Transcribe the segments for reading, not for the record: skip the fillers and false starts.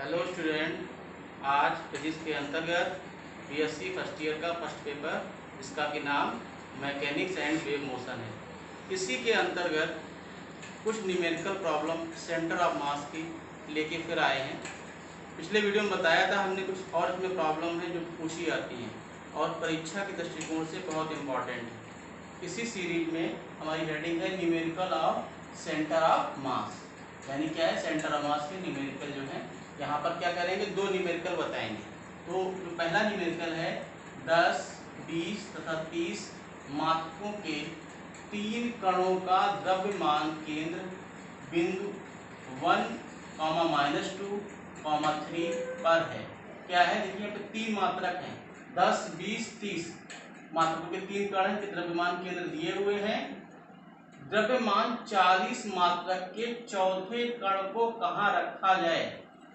Hello student, आज physics के अंतर्गत बीएससी फर्स्ट ईयर का फर्स्ट पेपर जिसका कि नाम मैकेनिक्स एंड वेव मोशन है, इसी के अंतर्गत कुछ numerical problem centre of mass की लेके फिर आए हैं। पिछले वीडियो में बताया था हमने कुछ और इसमें प्रॉब्लम है जो पूछी जाती हैं और परीक्षा के दृष्टिकोण से बहुत इम्पॉर्टेंट है। इसी सीरीज में हमारी हेडिंग है numerical of centre of mass, यानी क्या है सेंटर ऑफ मास के न्यूमेरिकल जो है। यहाँ पर क्या करेंगे, दो न्यूमेरिकल बताएंगे। तो जो पहला न्यूमेरिकल है 10, 20 तथा 30 मात्रकों के 3 कणों का द्रव्यमान केंद्र बिंदु 1, -2, 3 पर है। क्या है, देखिए यहाँ पे 3 मात्रक हैं, 10, 20, 30 मात्रकों के 3 कण के द्रव्यमान केंद्र दिए हुए हैं। द्रव्यमान 40 मात्रक के चौथे कण को कहाँ रखा जाए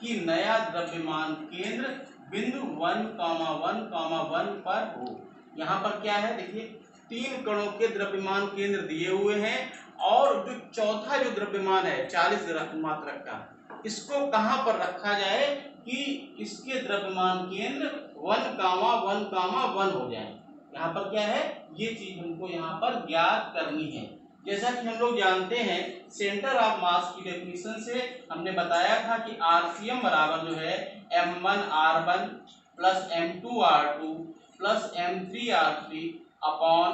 कि नया द्रव्यमान केंद्र बिंदु 1, 1, 1 पर हो। यहाँ पर क्या है, देखिए 3 कणों के द्रव्यमान केंद्र दिए हुए हैं और जो चौथा जो द्रव्यमान है 40 मात्रक का, इसको कहाँ पर रखा जाए कि इसके द्रव्यमान केंद्र 1, 1, 1 हो जाए। यहाँ पर क्या है, ये चीज हमको यहाँ पर ज्ञात करनी है। जैसा कि हम लोग जानते हैं सेंटर ऑफ मास की डेफिनेशन से हमने बताया था कि आरसीएम बराबर जो है m1r1 plus m2r2 plus m3r3 upon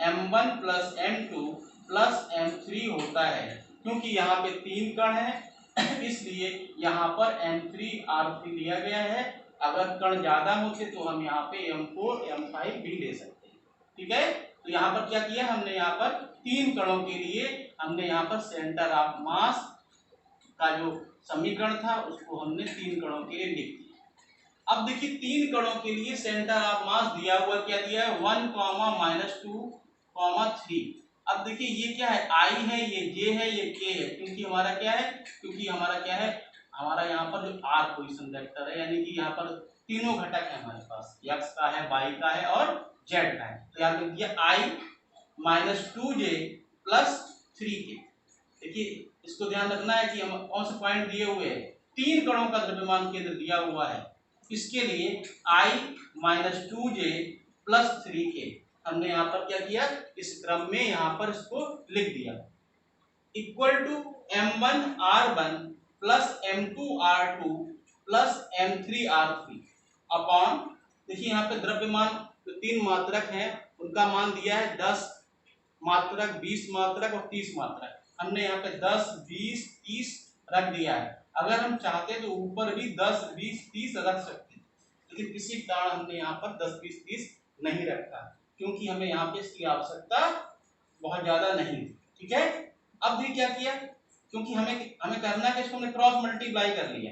m1 plus m2 plus m3 होता है। क्योंकि यहाँ पे 3 कण है इसलिए यहाँ पर m3r3 लिया गया है। अगर कण ज्यादा होते तो हम यहाँ पे m4 m5 भी ले सकते हैं। ठीक है, तो यहाँ पर क्या किया हमने, यहाँ पर 3 कणों के लिए हमने यहाँ पर सेंटर ऑफ मास का जो समीकरण था उसको हमने 3 कणों के लिए लिख दिया। अब देखिए 3 कणों के लिए सेंटर ऑफ मास दिया हुआ, क्या दिया है 1, -2, 3। अब देखिए ये क्या है, I है, ये J है, ये K है। क्योंकि हमारा क्या है, हमारा यहाँ पर जो R पोजीशन वेक्टर है, यानी कि यहाँ पर तीनों घटक है हमारे पास, x का है, y का है और z का है। तो यहाँ लिख दिया I -2j प्लस 3k। देखिए इसको ध्यान रखना है कि हम कौन से पॉइंट दिए हुए हैं, 3 कणों का द्रव्यमान केंद्र दिया हुआ है। इसके लिए I -2j प्लस 3k हमने यहाँ पर क्या किया, इस क्रम में यहाँ पर इसको लिख दिया, equal to m1r1 plus m2r2 plus m3r3 upon, देखिए यहाँ पे द्रव्यमान जो 3 मात्रक हैं उनका मान दिया है 10 मात्रक, 20 मात्रक और 30 मात्रक। हमने यहाँ पे 10, 20, 30 रख दिया है। अगर हम चाहते तो ऊपर भी 10, 20, 30 रख सकते, लेकिन किसी कारण हमने यहाँ पर 10, 20, 30 नहीं रखा क्योंकि हमें यहाँ पे इसकी आवश्यकता बहुत ज्यादा नहीं। ठीक है, अब भी क्या किया, क्योंकि हमें करना है कि इसको हमने क्रॉस मल्टीप्लाई कर लिया।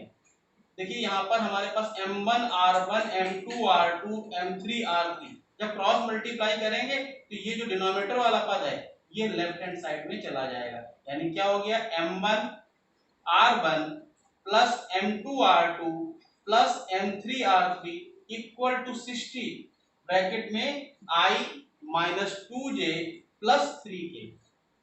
देखिए यहाँ पर हमारे पास m1r1 m2r2 m3r3, जब क्रॉस मल्टीप्लाई करेंगे तो ये जो डिनोमिनेटर वाला पद है ये लेफ्ट हैंड साइड में चला जाएगा। यानी क्या हो गया, m1r1 plus m2r2 plus m3r3 equal to 60 bracket में I -2j प्लस 3k।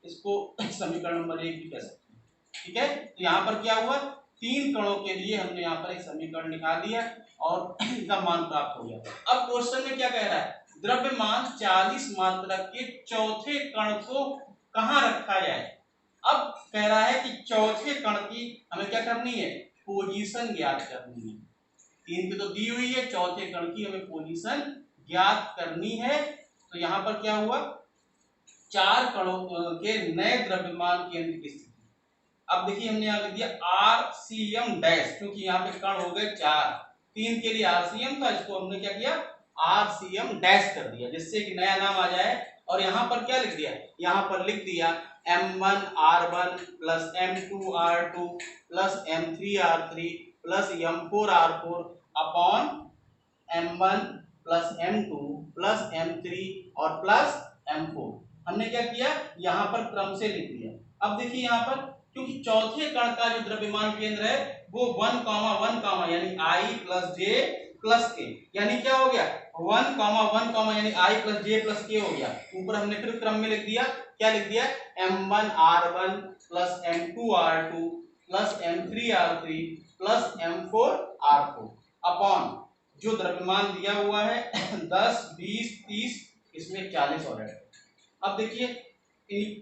इसको समीकरण नंबर 1 भी कह सकते हैं। ठीक है, तो यहाँ पर क्या हुआ, 3 कणों के लिए हमने यहाँ पर एक समीकरण निकाल दिया और इनका मान प्राप्त हो गया। अब क्वेश्चन में क्या कह रहा है, द्रव्यमान 40 मात्रक के चौथे कण को कहाँ रखा जाए। अब कह रहा है कि चौथे कण की हमें क्या करनी है, पोजीशन ज्ञात करनी है। 3 की तो दी हुई है, चौथे कण की हमें पोजीशन ज्ञात करनी है। तो यहाँ पर क्या हुआ, 4 कणों के नए द्रव्यमान केंद्र की स्थिति। अब देखिए हमने यहाँ लिख दिया RCM डैश, क्योंकि यहाँ पे कण हो गए 4, 3 के लिए RCM था, इसको हमने क्या किया RCM डैश कर दिया जिससे कि नया नाम आ जाए। और यहाँ पर क्या लिख दिया, यहाँ पर लिख दिया m1r1 plus m2r2 plus m3r3 plus m4r4 upon m1 plus m2 plus m3 और प्लस m4। हमने क्या किया, यहाँ पर क्रम से लिख दिया। अब देखिए यहाँ पर क्योंकि चौथे कण का जो द्रव्यमान केंद्र है वो 1, 1 यानी I plus J plus K, यानी क्या हो गया 1, 1 यानी I plus J plus K हो गया। ऊपर हमने फिर क्रम में लिख दिया, क्या लिख दिया m1r1 plus m2r2 plus m3r3 plus M4R4 upon जो द्रव्यमान दिया हुआ है 10, 20, 30, इसमें 40 और है। अब देखिए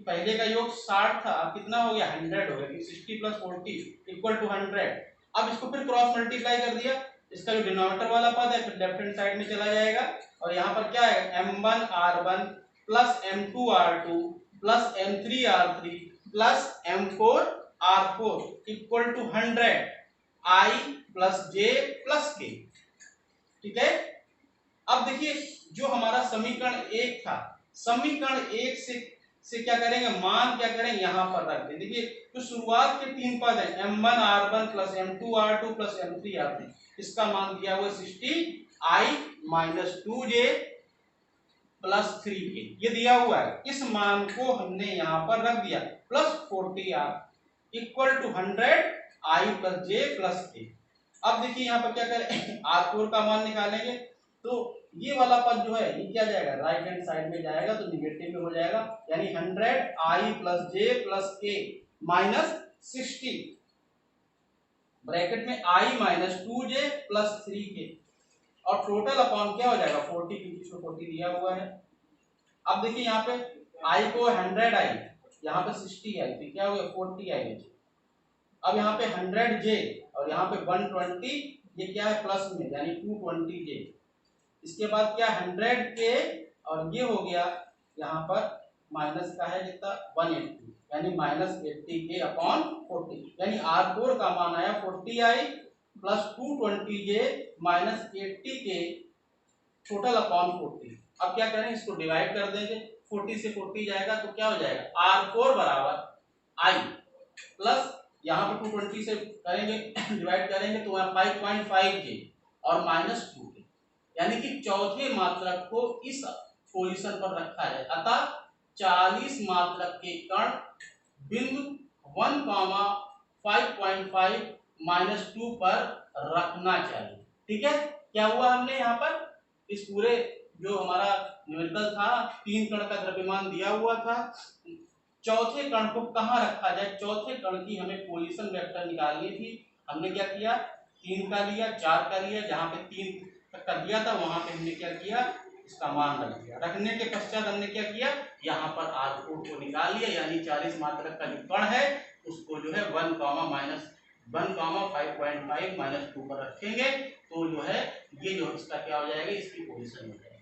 पहले का योग 60 था, अब कितना हो गया 100 हो गया, 60 + 40 = 100। अब इसको फिर क्रॉस मल्टीप्लाई कर दिया, इसका जो डिनोमिनेटर वाला पद है फिर लेफ्ट हैंड साइड में चला जाएगा और यहाँ पर क्या है M1R1 plus M2R2 plus M3R3 plus M4R4 = 100 I plus J plus K। ठीक है। अब देखिए जो हमारा समीकरण 1 था, समीकरण 1 से क्या करेंगे, मान क्या करेंगे यहाँ पर रख दें। देखिए जो शुरुआत के 3 पद है M1R1 plus M2R2 plus M3R3, इसका मान दिया हुआ 60 I minus 2J plus 3K, ये दिया हुआ है। इस मान को हमने यहाँ पर रख दिया plus 40R = 100 I plus J plus K। अब देखिए यहाँ पर क्या करें R4 का मान निकालेंगे, तो ये वाला पद जो है ये क्या जाएगा राइट हैंड साइड में जाएगा, तो निगेटिव में हो जाएगा, यानी 100 I plus J plus K minus 60 bracket में I minus 2J plus 3K और टोटल अपॉन क्या हो जाएगा 40, क्योंकि 40 दिया हुआ है। अब देखिए यहाँ पे I को 100I, यहाँ पे 60I, तो क्या हो गया 40I। अब यहाँ पे 100J और यहाँ पे 120, ये क्या है प्लस में यानी 220J। इसके बाद क्या 100K और ये हो गया यहाँ पर माइनस का है कितना 180, यानी माइनस 80K अपॉन 40, यानी R4 का मान आया 40I plus 220J minus 80K total upon 40। अब क्या करें इसको डिवाइड कर देंगे, 40 से 40 जाएगा तो क्या हो जाएगा R4 बराबर I प्लस यहाँ पे 220 से करेंगे डिवाइड करेंगे तो 5.5J और माइनस 2K, यानी कि चौथे मात्रक को इस पोजीशन पर रखा है। अतः 40 मात्रक के कण बिंदु 1, 5.5 माइनस 2 पर रखना चाहिए। ठीक है, क्या हुआ हमने यहाँ पर इस पूरे जो हमारा न्यूमेरिकल था 3 कण का द्रव्यमान दिया हुआ था, चौथे कण को कहाँ रखा जाए, चौथे कण की हमें पोजीशन वेक्टर निकालनी थी। हमने क्या किया 3 का लिया, 4 का लिया, जहाँ पे 3 तक का दिया था वहां पे हमने क्या किया इसका मान रख दिया। रखने के पश्चात हमने क्या किया यहाँ पर R4 को निकाल लिया, यानी 40 मात्रक का जो कण है उसको जो है 1, 5.5 माइनस 2 पर रखेंगे, तो जो है ये जो इसका क्या हो जाएगा इसकी पोजीशन हो जाएगी।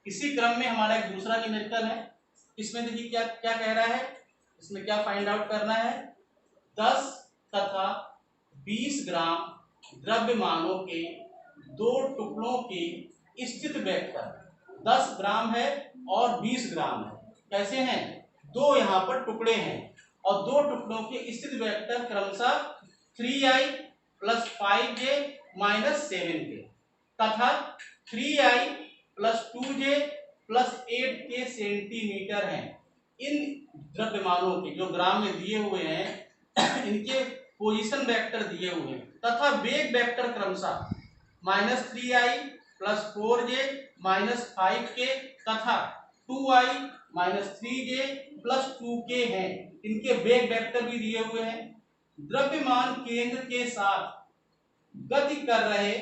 इसी क्रम में हमारा एक दूसरा न्यूमेरिकल है, इसमें देखिए क्या क्या कह रहा है, इसमें क्या फाइंड आउट करना है 10 तथा 20 ग्राम द्रव्यमानों के 2 टुकड़ों के स्थित वेक्टर 10 ग्राम है और 20 ग्राम है। कैसे हैं, 2 यहाँ पर टुकड़े हैं और 2 टुकड़ों के स्थित वेक्टर क्रमशः 3I plus 5J minus 7K तथा 3I plus 2J plus 8K centimetre हैं। इन द्रव्यमानों के जो ग्राम में दिए हुए हैं इनके पोजीशन वेक्टर दिए हुए हैं तथा वेग वेक्टर क्रमशः -3I plus 4J minus 5K तथा 2I minus 3J plus 2K हैं। इनके वेग वेक्टर भी दिए हुए हैं। द्रव्यमान केंद्र के साथ गति कर रहे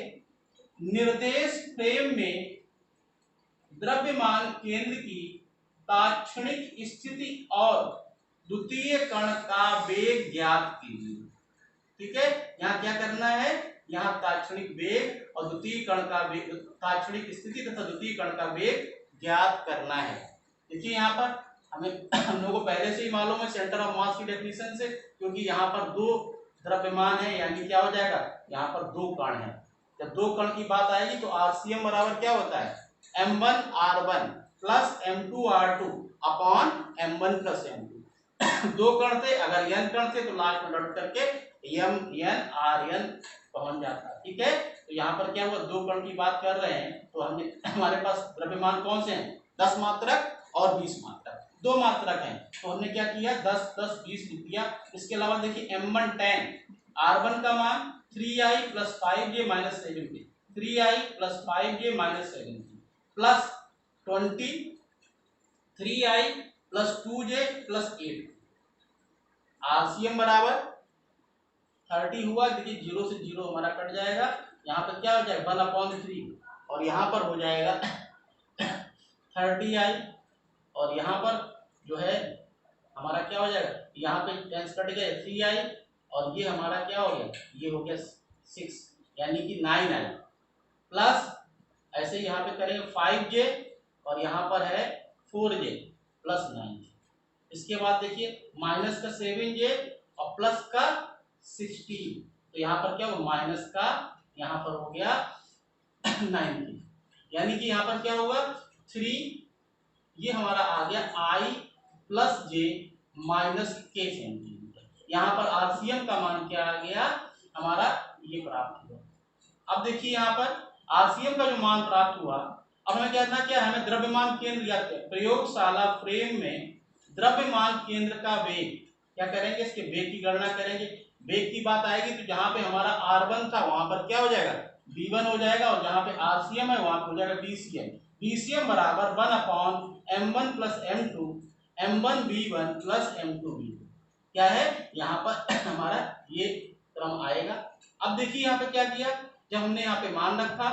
निर्देश फ्रेम में द्रव्यमान केंद्र की ताक्षणिक स्थिति और द्वितीय कण का वेग ज्ञात कीजिए। ठीक है, यहाँ क्या करना है, यहाँ ताक्षणिक वेग और द्वितीय कण का वेग, ताक्षणिक स्थिति तथा द्वितीय कण का वेग ज्ञात करना है। देखिए यहाँ पर हमें हम लोगों को पहले से ही मालूम है सेंटर ऑफ मास की डेफिनेशन से, क्योंकि यहाँ पर 2 द्रव्यमान है यानी क्या हो जाएगा यहाँ पर 2 कण है। जब 2 कण की बात आएगी तो RCM बराबर क्या होता है M1R1 plus M2R2 upon M1 plus M2। 2 कण थे, अगर n कण थे तो लास्ट में डॉट करके MNRN पहुंच जाता है। ठीक है, तो यहाँ पर क्या हुआ 2 कण की बात कर रहे हैं तो हमने हमारे पास द्रव्यमान कौन से हैं 10 मात्रक और 20 मात्रक, 2 मात्रक हैं तो हमने क्या किया 10, 10, 20 लिख दिया। इसके अलावा देखिए M1 10, R1 का मान 3I plus 5J minus 7K, 3I plus 5J minus 7K plus 20, 3I plus 2J plus 8। RCM बराबर 30 हुआ, देखिए 0 से 0 हमारा कट जाएगा, यहाँ पर क्या हो जाएगा 1/3 और यहाँ पर हो जाएगा 30i और यहाँ पर जो है हमारा क्या हो जाएगा, यहाँ पे टेंस कट गए 3i और ये हमारा क्या हो गया, ये हो गया 6 यानी कि 9i प्लस ऐसे यहाँ पे करेंगे 5j और यहाँ पर है 4j प्लस 9j। इसके बाद देखिए माइनस का 7j और प्लस का 16, तो यहाँ पर क्या होगा माइनस का यहाँ पर हो गया 19, यानी कि यहाँ पर क्या होगा 3, ये हमारा आ गया i plus j minus k centimetre. यहाँ पर आरसीएम का मान क्या आ गया हमारा, ये प्राप्त हुआ। अब देखिए यहाँ पर आरसीएम का जो मान प्राप्त हुआ, अब हमें कहना क्या है, हमें द्रव्यमान केंद्र या प्रयोगशाला फ्रेम में द्रव्यमान केंद्र का वेग क्या करेंगे, इसके वेग की गणना करेंगे। वेग की बात आएगी तो जहां पे हमारा R1 था वहां पर क्या हो जाएगा V1 हो जाएगा और जहां पे RCM है वहां पर हो जाएगा BCM। BCM बराबर 1/m1 plus m2 m1v1 plus m2v2 क्या है यहाँ पर हमारा ये क्रम आएगा। अब देखिए यहाँ पे क्या किया, जब हमने यहाँ पे मान रखा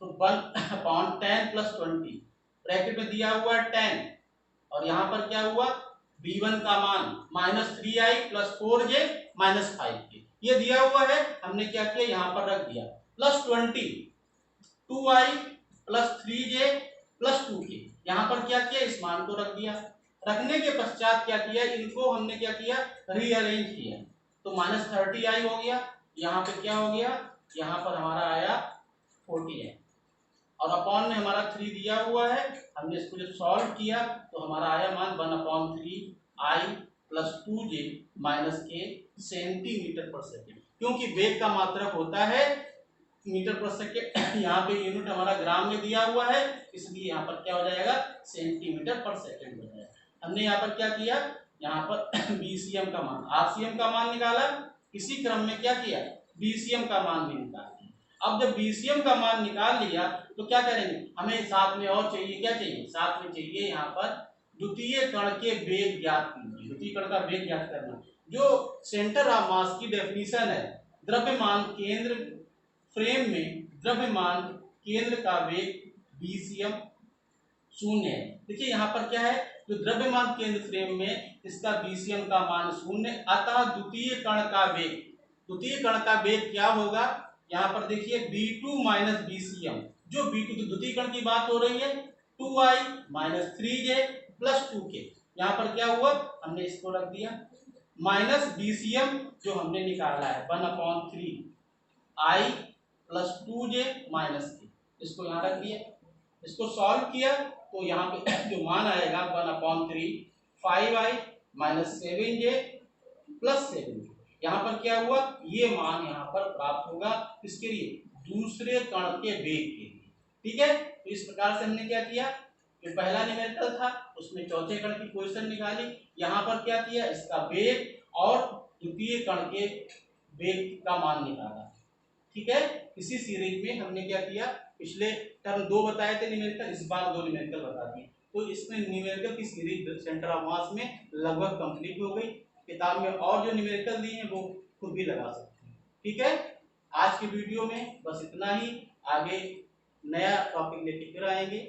तो 1/10 प्लस 20 ब्रैकेट में दिया हुआ है 10 और यहाँ पर क्या हुआ V1 का मान -3i plus 4j minus 5k ये दिया हुआ है, हमने क्या किया यहाँ पर रख दिया plus 20 2i plus 3j plus 2k यहाँ पर क्या किया इस मान को रख दिया। रखने के पश्चात क्या किया, इनको हमने क्या किया रीअरेंज किया, तो -30i हो गया, यहाँ पे क्या हो गया यहाँ पर हमारा आया 40i और अपॉन में हमारा 3 दिया हुआ है, हमने इसको जब सॉल्व किया तो हमारा आया मान 1/3i plus 2j minus k centimetre पर सेकेंड, क्योंकि वेग का मात्रक होता है मीटर पर सेकेंड, यहाँ पे यूनिट हमारा ग्राम में दिया हुआ है इसलिए यहाँ पर क्या हो जाएगा सेंटीमीटर पर सेकेंड हो जाएगा। हमने यहाँ पर क्या किया, यहाँ पर BCM का मान RCM का मान निकाला, इसी क्रम में क्या किया BCM का मान भी निकाल दिया। अब जब BCM का मान निकाल लिया तो क्या करेंगे, हमें साथ में और चाहिए, क्या चाहिए साथ में चाहिए यहाँ पर द्वितीय कण के वेग ज्ञात कीजिए। द्वितीय कण का वेग ज्ञात करना, जो सेंटर ऑफ मास की डेफिनेशन है, द्रव्यमान केंद्र फ्रेम में द्रव्यमान केंद्र का वेग BCM 0 है। देखिए यहाँ पर क्या है, जो द्रव्यमान केंद्र फ्रेम में इसका BCM का मान 0, अतः द्वितीय कण का वेग, द्वितीय कण का वेग क्या होगा, यहाँ पर देखिए B2 माइनस BCM, जो B2 तो द्वितीय कण की बात हो रही है 2i minus 3j plus 2k, यहाँ पर क्या हुआ हमने इसको रख दिया माइनस BCM जो हमने निकाला है 1/3i plus 2j minus k, इसको यहाँ रख दिया, इसको सॉल्व किया तो यहाँ पे जो मान आएगा 1/3 5i minus 7j plus 7j, यहाँ पर क्या हुआ ये मान यहाँ पर प्राप्त होगा इसके लिए दूसरे कण के वेग के लिए। ठीक है, तो इस प्रकार से हमने क्या किया, जो पहला न्यूमेरिकल था उसमें चौथे कण की पोजीशन निकाली, यहाँ पर क्या किया इसका वेग और द्वितीय कण के वेग का मान निकाला। ठीक है, इसी सीरीज में हमने क्या किया, पिछले टर्म 2 बताए थे न्यूमेरिकल, इस बार 2 न्यूमेरिकल बता दिए, तो इसमें न्यूमेरिकल की सीरीज सेंटर ऑफ मास में लगभग कंप्लीट हो गई। किताब में और जो न्यूमेरिकल दिए हैं वो खुद भी लगा सकते हैं। ठीक है, आज की वीडियो में बस इतना ही, आगे नया टॉपिक लेके फिर आएंगे।